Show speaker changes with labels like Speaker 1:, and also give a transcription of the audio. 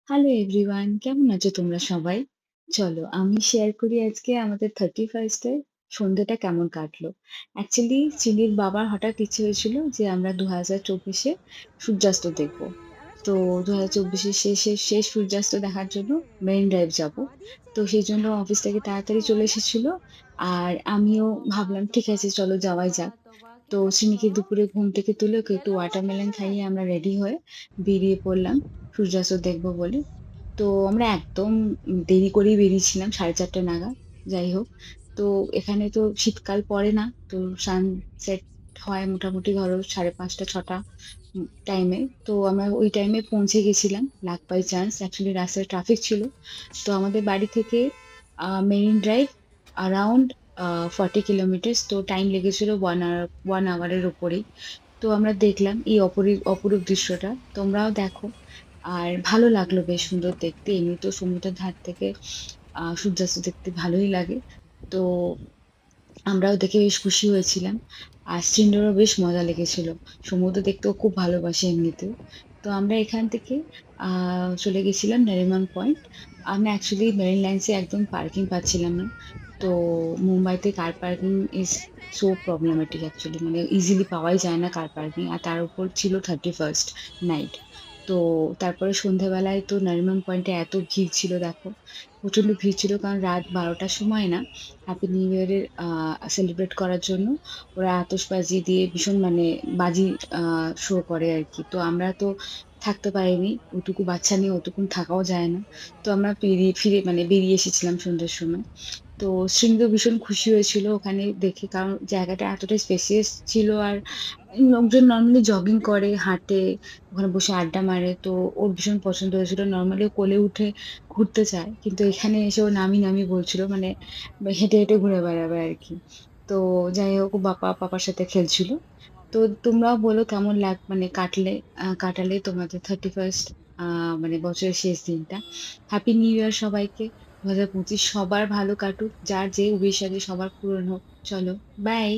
Speaker 1: Hello everyone, কেমন আছো তোমরা সবাই? চলো আমি শেয়ার করি আজকে আমাদের 31st এর সন্ধ্যেটা কেমন কাটলো। অ্যাকচুয়ালি চিনির বাবার হঠাৎ ইচ্ছে হয়েছিল যে আমরা 2024 এ সূর্যাস্ত দেখব। তো 2024 এর শেষ সূর্যাস্ত দেখার জন্য মেরিন ড্রাইভ যাবো। তো সেজন্য অফিস থেকে তাড়াতাড়ি চলে এসেছিল। আর আমিও ভাবলাম ঠিক আছে চলো যাওয়াই যাক। তো সিমিকে দুপুরে ঘুম থেকে তুলে ওকে একটু ওয়াটারমেলন খাইয়ে আমরা রেডি হয়ে বেরিয়ে পড়লাম সূর্যাস্ত দেখব বলে। তো আমরা একদম দেরি করেই বেরিয়েছিলাম 4:30 নাগাদ। যাই হোক। তো এখানে তো শীতকাল পড়ে না। তো সানসেট হয় মোটামুটি ধরো 5:30-6:00 টাইমে। তো আমরা ওই টাইমে পৌঁছে গেছিলাম লাক বাই চান্স। অ্যাকচুয়ালি রাস্তায় ট্রাফিক ছিল। তো আমাদের বাড়ি থেকে মেরিন ড্রাইভ অ্যারাউন্ড আ 40 কিলোমিটারস, তো টাইম লেগেছিল 1 আওয়ারের উপরেই। তো আমরা দেখলাম এই অপরূপ দৃশ্যটা। তোমরাও দেখো। আর ভালো লাগলো, বেশ সুন্দর দেখতে। এমনিতেও সমুদ্রের ধার থেকে সূর্যাস্ত দেখতে ভালোই লাগে। তো আমরাও দেখে বেশ খুশি হয়েছিলাম। আর সিন্ডোরও বেশ মজা লেগেছিল। সমুদ্র দেখতেও খুব ভালোবাসি এমনিতেও। তো আমরা এখান থেকে আ চলে গেছিলাম নারিমন পয়েন্ট। আমরা অ্যাকচুয়ালি মেরিন লাইনস এ একদম পার্কিং পাচ্ছিলাম না। তো মুম্বাইতে কার পার্কিং ইস সো প্রবলেমেটিক অ্যাকচুয়ালি, মানে ইজিলি পাওয়াই যায় না কার পার্কিং। আর তার উপর ছিল 31st নাইট। তো তারপরে সন্ধ্যাবেলায় তো নারিমন পয়েন্টে এত ভিড় ছিল দেখো। প্রচন্ড ভিড় ছিল, কারণ রাত ১২ টার সময় না হ্যাপি নিউ ইয়ার এর সেলিব্রেট করার জন্য ওরা আতশবাজি দিয়ে ভীষণ মানে বাজি আ শো করে আরকি। তো আমরা তো থাকতে পারিনি। ওইটুকু বাচ্চা নিয়ে অতক্ষণ থাকাও যায় না। তো আমরা ফিরে মানে বেরিয়ে এসেছিলাম সন্ধ্যের সময়। তো সৃঞ্জও ভীষণ খুশি হয়েছিল ওখানে দেখে। কারণ জায়গাটা এতটাই স্পেসিয়াস ছিল। আর লোকজন নরমালি জগিং করে, হাঁটে, ওখানে বসে আড্ডা মারে। তো ওর ভীষণ পছন্দ হয়েছিল। নরমালি ও কোলে উঠে ঘুরতে চায়। কিন্তু এখানে এসে ও নামি বলছিল, মানে হেঁটে ঘুরে বেড়াবে আরকি। তো যাই হোক, ও পাপার সাথে খেলছিল। তো তোমরাও বলো কেমন মানে কাটালে তোমাদের 31st আ মানে বছরের শেষ দিনটা। হ্যাপি নিউ ইয়ার সবাইকে। ২০২৫ সবার ভালো কাটুক। যার যে উইশ আছে সবার পূরণ হোক। চলো, বাই।